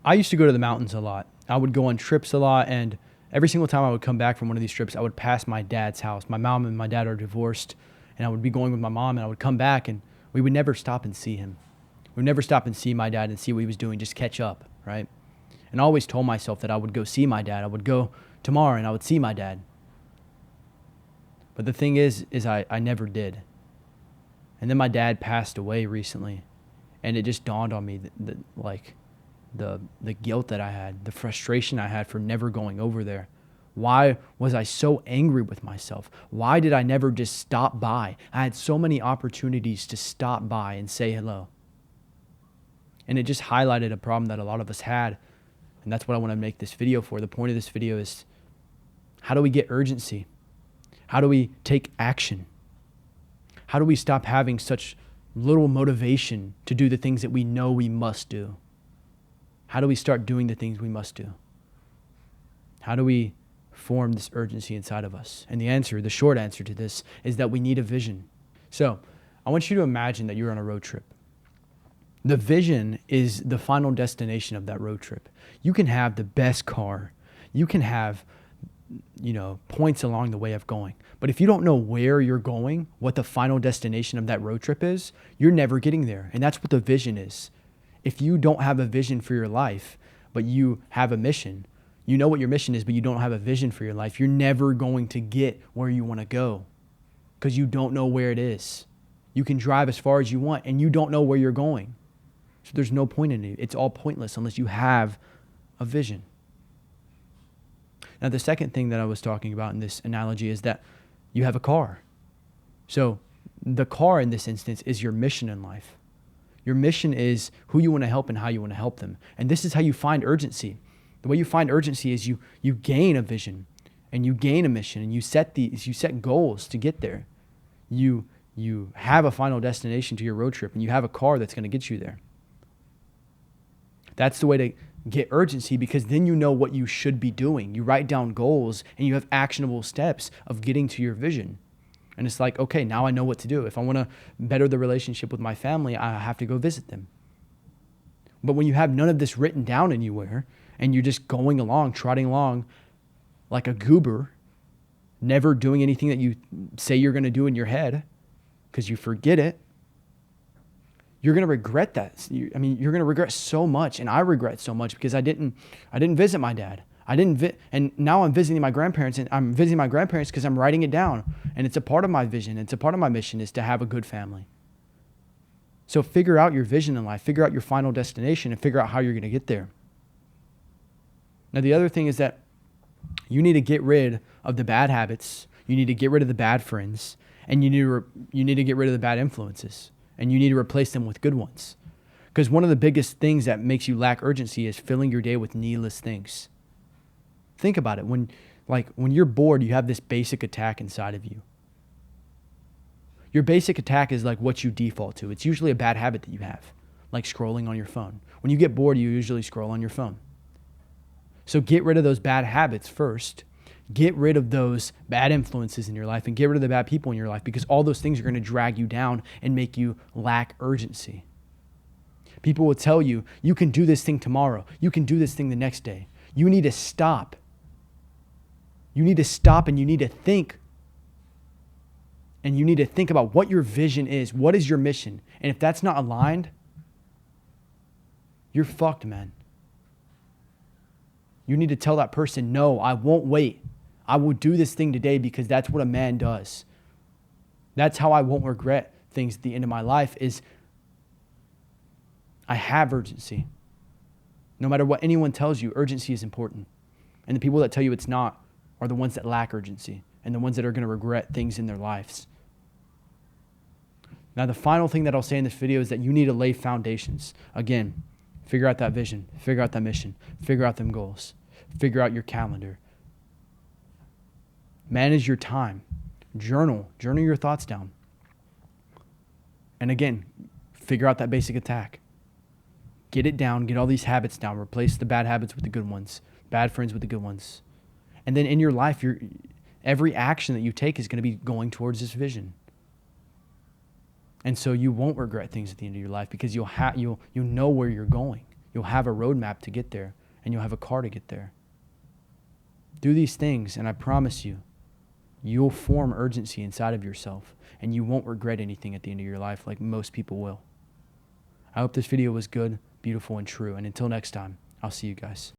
I used to go to the mountains a lot. I would go on trips a lot, and every single time I would come back from one of these trips, I would pass my dad's house. My mom and my dad are divorced, and I would be going with my mom, and I would come back, and we would never stop and see him. We would never stop and see my dad and see what he was doing, just catch up, right? And I always told myself that I would go see my dad. I would go tomorrow, and I would see my dad. But the thing is I never did. And then my dad passed away recently, and it just dawned on me the guilt that I had, the frustration I had for never going over there. Why was I so angry with myself? Why did I never just stop by? I had so many opportunities to stop by and say hello. And it just highlighted a problem that a lot of us had. And that's what I want to make this video for. The point of this video is, how do we get urgency? How do we take action? How do we stop having such little motivation to do the things that we know we must do? How do we start doing the things we must do? How do we form this urgency inside of us? And the short answer to this is that we need a vision. So I want you to imagine that you're on a road trip. The vision is the final destination of that road trip. You can have the best car. You can have, points along the way of going. But if you don't know where you're going, what the final destination of that road trip is, you're never getting there. And that's what the vision is. If you don't have a vision for your life, but you have a mission, you know what your mission is, but you don't have a vision for your life, you're never going to get where you want to go because you don't know where it is. You can drive as far as you want and you don't know where you're going. So there's no point in it. It's all pointless unless you have a vision. Now, the second thing that I was talking about in this analogy is that you have a car. So the car in this instance is your mission in life. Your mission is who you want to help and how you want to help them. And this is how you find urgency. The way you find urgency is you gain a vision and you gain a mission and you set goals to get there. You have a final destination to your road trip and you have a car that's going to get you there. That's the way to get urgency, because then you know what you should be doing. You write down goals and you have actionable steps of getting to your vision. And it's like, okay, now I know what to do. If I want to better the relationship with my family, I have to go visit them. But when you have none of this written down anywhere and you're just going along, trotting along like a goober, never doing anything that you say you're going to do in your head because you forget it, you're going to regret that. You're going to regret so much. And I regret so much because I didn't visit my dad. And now I'm visiting my grandparents, and I'm visiting my grandparents because I'm writing it down. And it's a part of my vision. It's a part of my mission is to have a good family. So figure out your vision in life, figure out your final destination, and figure out how you're going to get there. Now, the other thing is that you need to get rid of the bad habits. You need to get rid of the bad friends, and you need to get rid of the bad influences, and you need to replace them with good ones. Because one of the biggest things that makes you lack urgency is filling your day with needless things. Think about it. When you're bored, you have this basic attack inside of you. Your basic attack is like what you default to. It's usually a bad habit that you have, like scrolling on your phone. When you get bored, you usually scroll on your phone. So get rid of those bad habits first. Get rid of those bad influences in your life and get rid of the bad people in your life, because all those things are going to drag you down and make you lack urgency. People will tell you, you can do this thing tomorrow. You can do this thing the next day. You need to stop. You need to stop and you need to think. And you need to think about what your vision is. What is your mission? And if that's not aligned, you're fucked, man. You need to tell that person, no, I won't wait. I will do this thing today because that's what a man does. That's how I won't regret things at the end of my life is I have urgency. No matter what anyone tells you, urgency is important. And the people that tell you it's not are the ones that lack urgency and the ones that are going to regret things in their lives. Now, the final thing that I'll say in this video is that you need to lay foundations. Again, figure out that vision, figure out that mission, figure out them goals, figure out your calendar. Manage your time. Journal your thoughts down. And again, figure out that basic attack. Get it down, get all these habits down, replace the bad habits with the good ones, bad friends with the good ones. And then in your life, every action that you take is going to be going towards this vision. And so you won't regret things at the end of your life because you'll know where you're going. You'll have a roadmap to get there, and you'll have a car to get there. Do these things, and I promise you, you'll form urgency inside of yourself, and you won't regret anything at the end of your life like most people will. I hope this video was good, beautiful, and true. And until next time, I'll see you guys.